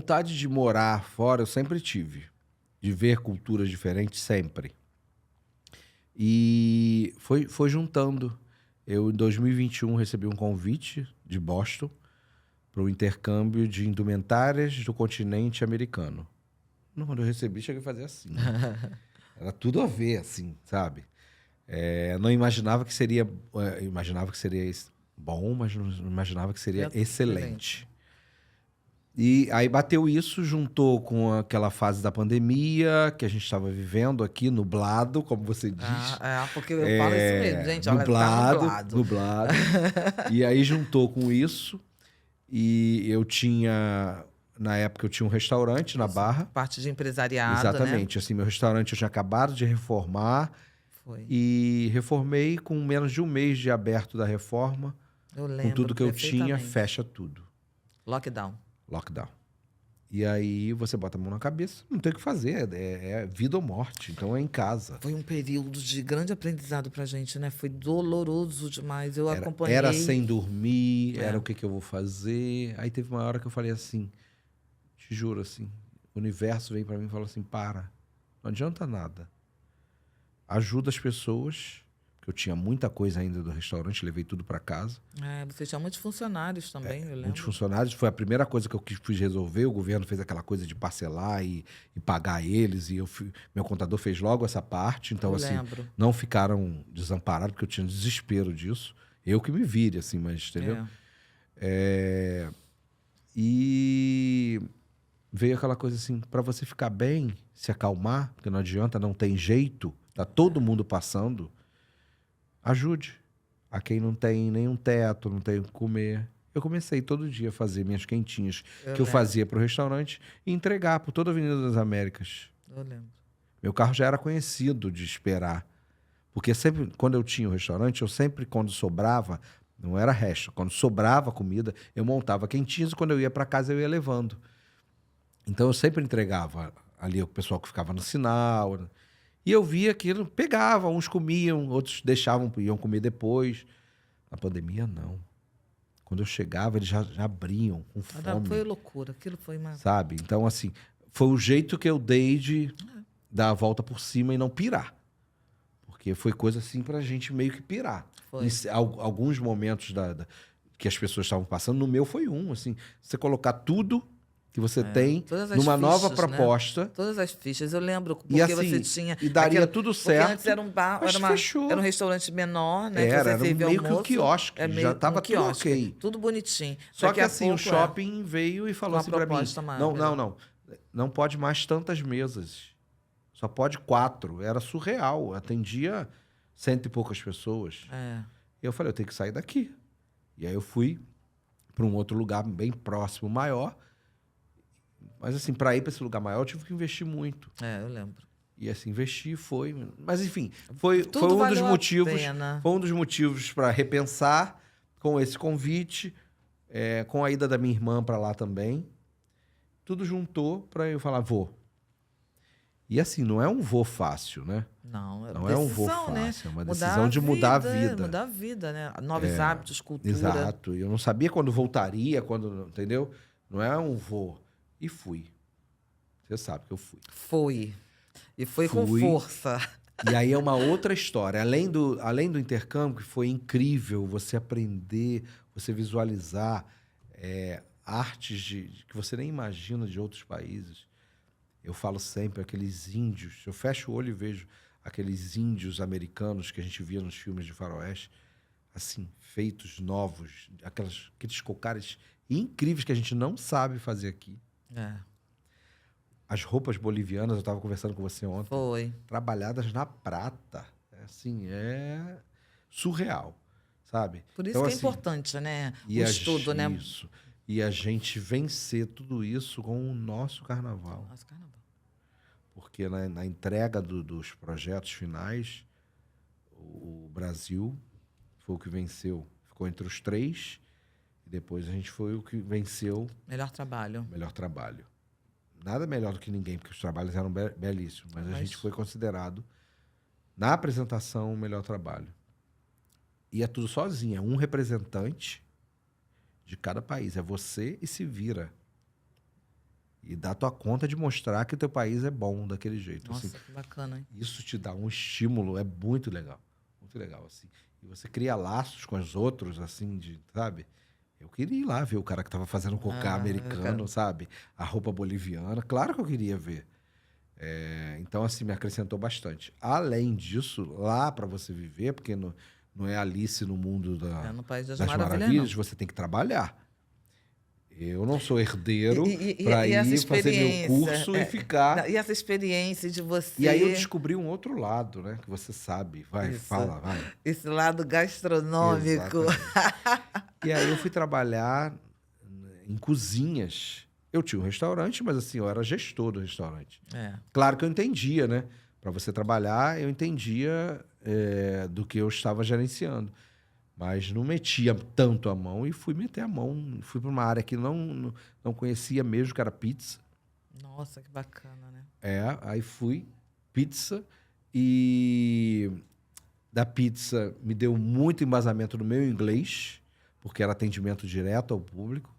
vontade de morar fora eu sempre tive. De ver culturas diferentes sempre. E foi juntando. Eu, em 2021, recebi um convite de Boston para o intercâmbio de indumentárias do continente americano. Quando eu recebi, cheguei a fazer assim. Né? Era tudo a ver, assim, sabe? Não imaginava que seria... imaginava que seria bom, mas não imaginava que seria excelente. E aí bateu isso, juntou com aquela fase da pandemia que a gente estava vivendo aqui, nublado, como você diz. Porque eu falo isso mesmo, gente. Olha, nublado. E aí juntou com isso. E eu tinha... Na época eu tinha um restaurante na Barra. Parte de empresariado, exatamente. Né? Assim, meu restaurante eu tinha acabado de reformar. Foi. E reformei com menos de um mês de aberto da reforma. Eu lembro, com tudo que eu tinha, fecha tudo. Lockdown. E aí você bota a mão na cabeça, não tem o que fazer, é vida ou morte, então é em casa. Foi um período de grande aprendizado pra gente, né? Foi doloroso demais, eu acompanhei. Era sem dormir, era o que eu vou fazer. Aí teve uma hora que eu falei assim, te juro assim, o universo veio pra mim e falou assim, para, não adianta nada. Ajuda as pessoas, porque eu tinha muita coisa ainda do restaurante, levei tudo para casa. Você tinha muitos funcionários também, eu lembro. Muitos funcionários, foi a primeira coisa que eu quis resolver. O governo fez aquela coisa de parcelar e pagar eles, e meu contador fez logo essa parte. Então, assim, não ficaram desamparados, porque eu tinha desespero disso. Eu que me vire, assim, mas, entendeu? E veio aquela coisa assim, para você ficar bem, se acalmar, porque não adianta, não tem jeito, tá todo mundo passando, ajude a quem não tem nenhum teto, não tem o que comer. Eu comecei todo dia a fazer minhas quentinhas eu fazia para o restaurante e entregar por toda a Avenida das Américas. Eu lembro. Meu carro já era conhecido de esperar. Porque sempre, quando eu tinha o restaurante, eu sempre, quando sobrava, não era resto, quando sobrava comida, eu montava quentinhas e quando eu ia para casa eu ia levando. Então eu sempre entregava ali o pessoal que ficava no sinal. E eu via aquilo, pegava, uns comiam, outros deixavam, iam comer depois. Na pandemia, não. Quando eu chegava, eles já abriam com fome. Foi loucura, aquilo foi uma... Sabe? Então, assim, foi o jeito que eu dei de dar a volta por cima e não pirar. Porque foi coisa assim pra gente meio que pirar. Alguns momentos que as pessoas estavam passando, no meu foi assim, você colocar tudo que você tem numa nova proposta. Né? Todas as fichas, eu lembro, porque assim, você tinha... E daria tudo certo. Porque antes era um bar, era um restaurante menor, né? Era meio que um quiosque, já estava tudo ok. Tudo bonitinho. Só que assim, o shopping veio e falou assim pra mim, não pode mais tantas mesas. Só pode 4. Era surreal, atendia 100 e poucas pessoas. E eu falei, eu tenho que sair daqui. E aí eu fui para um outro lugar bem próximo, maior. Mas, assim, para ir para esse lugar maior, eu tive que investir muito. Eu lembro. E, assim, investir foi... Mas, enfim, foi um dos motivos... Foi um dos motivos para repensar com esse convite, com a ida da minha irmã para lá também. Tudo juntou para eu falar, vou. E, assim, não é um voo fácil, né? Não decisão, é um voo fácil. Né? É uma decisão de mudar a vida. Mudar a vida, né? Novos hábitos, cultura. Exato. E eu não sabia quando voltaria, entendeu? Não é um voo. E fui. Você sabe que eu fui. Fui. E fui com força. E aí é uma outra história. Além do intercâmbio, que foi incrível você aprender, você visualizar artes que você nem imagina de outros países. Eu falo sempre, aqueles índios. Eu fecho o olho e vejo aqueles índios americanos que a gente via nos filmes de faroeste, assim, feitos novos, aqueles cocares incríveis que a gente não sabe fazer aqui. As roupas bolivianas, eu estava conversando com você ontem. Foi. Trabalhadas na prata. Assim, é surreal, sabe? Por isso então, que é importante, né? O estudo, né? Isso. E a gente vencer tudo isso com o nosso carnaval. Nosso carnaval. Porque na entrega dos projetos finais, o Brasil foi o que venceu. Ficou entre os 3. E depois a gente foi o que venceu. Melhor trabalho. Nada melhor do que ninguém, porque os trabalhos eram belíssimos. Mas a gente foi considerado, na apresentação, o melhor trabalho. E é tudo sozinho. É um representante de cada país. É você e se vira. e dar tua conta de mostrar que o teu país é bom daquele jeito. Nossa, Assim, que bacana, hein? isso te dá um estímulo, é muito legal. Muito legal, assim. E você cria laços com os outros, assim, sabe? Eu queria ir lá ver o cara que tava fazendo cocá americano, sabe? A roupa boliviana. Claro que eu queria ver. Então, assim, me acrescentou bastante. Além disso, lá para você viver, porque não é Alice no mundo No País das das Maravilhas, Maravilhas, não. você tem que trabalhar. Eu não sou herdeiro E para essa ir fazer meu experiência, curso e ficar. e essa experiência de E aí eu você, descobri um outro lado, né? Que você sabe. Vai, isso, fala, vai. esse lado gastronômico. Exatamente. E aí eu fui trabalhar em cozinhas. Eu tinha um restaurante, mas assim, eu era gestor do restaurante. É. Claro que eu entendia, né? Para você trabalhar, eu entendia do que eu estava gerenciando. Mas não metia tanto a mão e fui meter a mão. Fui para uma área que não conhecia mesmo, que era pizza. Nossa, que bacana, né? Aí fui, pizza. E da pizza me deu muito embasamento no meu inglês, porque era atendimento direto ao público.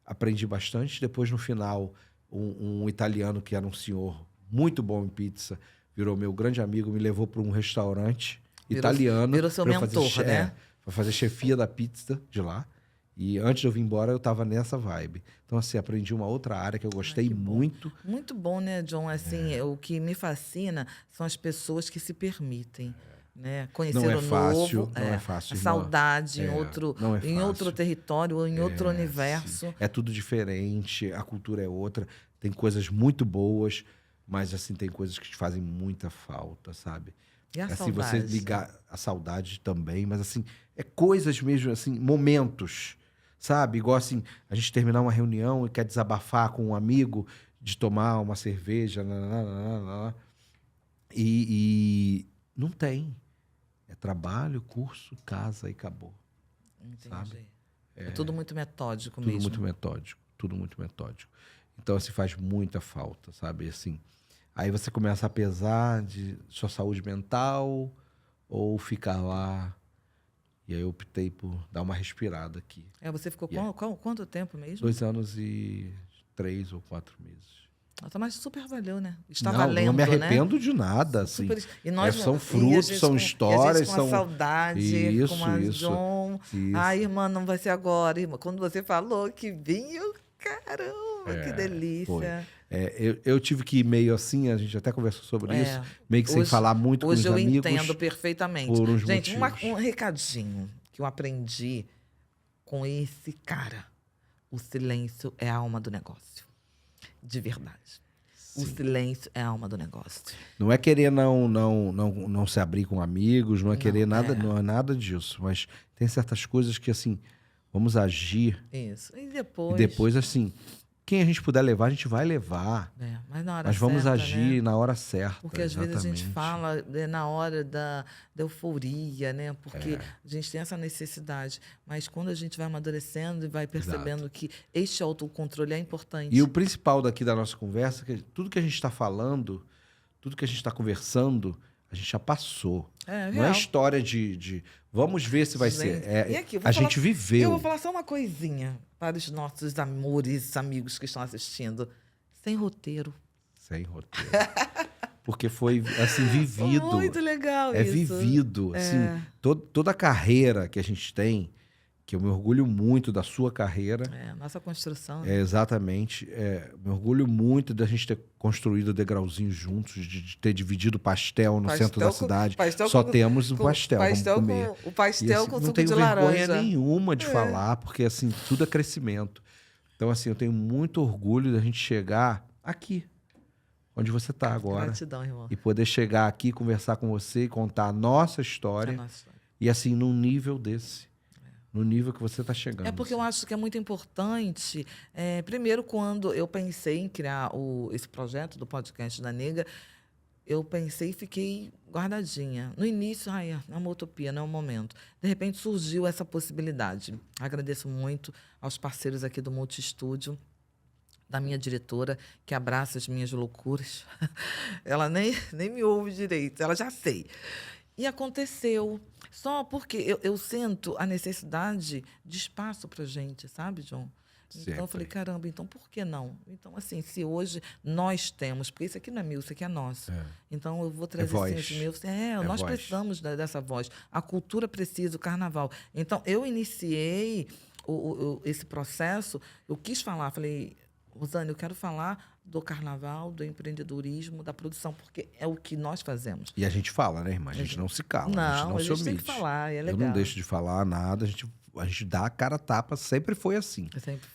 Aprendi bastante. Depois, no final, um italiano que era um senhor muito bom em pizza, virou meu grande amigo, me levou para um restaurante italiano. Virou seu mentor, né? Para fazer chefia da pizza de lá. E antes de eu vir embora, eu estava nessa vibe. Então, assim, aprendi uma outra área que eu gostei muito. Muito bom, né, John? Assim, o que me fascina são as pessoas que se permitem. Né? Conhecer Não é o fácil, novo, não é fácil, a irmã. saudade Não é em outro fácil. território ou em outro universo. Sim. É tudo diferente, a cultura é outra. Tem coisas muito boas, mas assim tem coisas que te fazem muita falta, sabe? E a Assim, saudade? você ligar a saudade também, mas assim, coisas mesmo, assim, momentos, sabe? Igual assim, a gente terminar uma reunião e quer desabafar com um amigo, de tomar uma cerveja, e não tem. É trabalho, curso, casa e acabou. Entendi. Sabe? É tudo muito metódico Tudo mesmo. muito metódico, tudo muito metódico. Então, assim, faz muita falta, sabe? Assim, aí você começa a pesar de sua saúde mental ou ficar lá. E aí eu optei por dar uma respirada aqui. Você ficou quanto tempo mesmo? 2 anos e 3 ou 4 meses. Nossa, mas super valeu, né? Está Não, valendo, não me né? arrependo de nada, assim. Super... E nós, são e a frutos, gente são com histórias, a são... saudade, Isso, com a isso, John. isso. Ai, irmã, não vai ser agora, irmã. Quando você falou que vinha, caramba, que delícia. Eu tive que ir meio assim, a gente até conversou sobre isso, meio que sem Hoje- falar muito com os Hoje eu amigos. entendo perfeitamente. por uns Gente, motivos. um recadinho que eu aprendi com esse cara. O silêncio é a alma do negócio. De verdade. O silêncio é a alma do negócio. Não é querer não se abrir com amigos, não é querer nada, não é nada disso. Mas tem certas coisas que, assim, vamos agir. Isso. E E depois, assim, quem a gente puder levar, a gente vai levar. Mas na hora Mas vamos certa, agir né? na hora certa. Porque às vezes a gente exatamente. fala na hora da euforia, né? Porque a gente tem essa necessidade. Mas quando a gente vai amadurecendo e vai percebendo que este autocontrole é importante. E o principal daqui da nossa conversa, que tudo que a gente está falando, tudo que a gente está conversando, a gente já passou. Não é história de vamos ver se vai ser. E aqui, A gente viveu. Eu vou falar só uma coisinha para os nossos amores, amigos que estão assistindo. Sem roteiro. Sem roteiro. Porque foi, assim, vivido. Muito legal É isso. vivido. Assim, toda a carreira que a gente tem, que eu me orgulho muito da sua carreira. Nossa construção. Né? Exatamente. Me orgulho muito da gente ter construído degrauzinhos juntos, de ter dividido pastel no centro da cidade. Só temos o pastel, vamos comer. O pastel assim, com não suco de tenho laranja. vergonha nenhuma de falar, porque assim, tudo é crescimento. Então, assim, eu tenho muito orgulho da gente chegar aqui, onde você está agora. Gratidão, irmão. E poder chegar aqui, conversar com você e contar a nossa história. E assim, num nível desse. No nível que você está chegando. Porque eu acho que é muito importante. Primeiro, quando eu pensei em criar esse projeto do podcast da Nega, eu pensei e fiquei guardadinha. No início, é uma utopia, não é um momento. De repente, surgiu essa possibilidade. Agradeço muito aos parceiros aqui do Multistúdio, da minha diretora, que abraça as minhas loucuras. Ela nem me ouve direito, ela já sei. E aconteceu. Só porque eu sinto a necessidade de espaço para gente, sabe, John? Então eu falei, caramba, então por que não? Então, assim, se hoje nós temos, porque isso aqui não é meu, isso aqui é nosso. Então eu vou trazer voz. sim, os meus. Nós voz. precisamos dessa voz. A cultura precisa, o carnaval. Então eu iniciei esse processo, eu quis falar, falei, Rosane, eu quero falar do carnaval, do empreendedorismo, da produção, porque é o que nós fazemos. E a gente fala, né, irmã? A gente não se cala, Não, a gente não se tem omite. que falar, é legal. Eu não deixo de falar nada, a gente dá a cara a tapa, sempre foi assim. Sempre foi.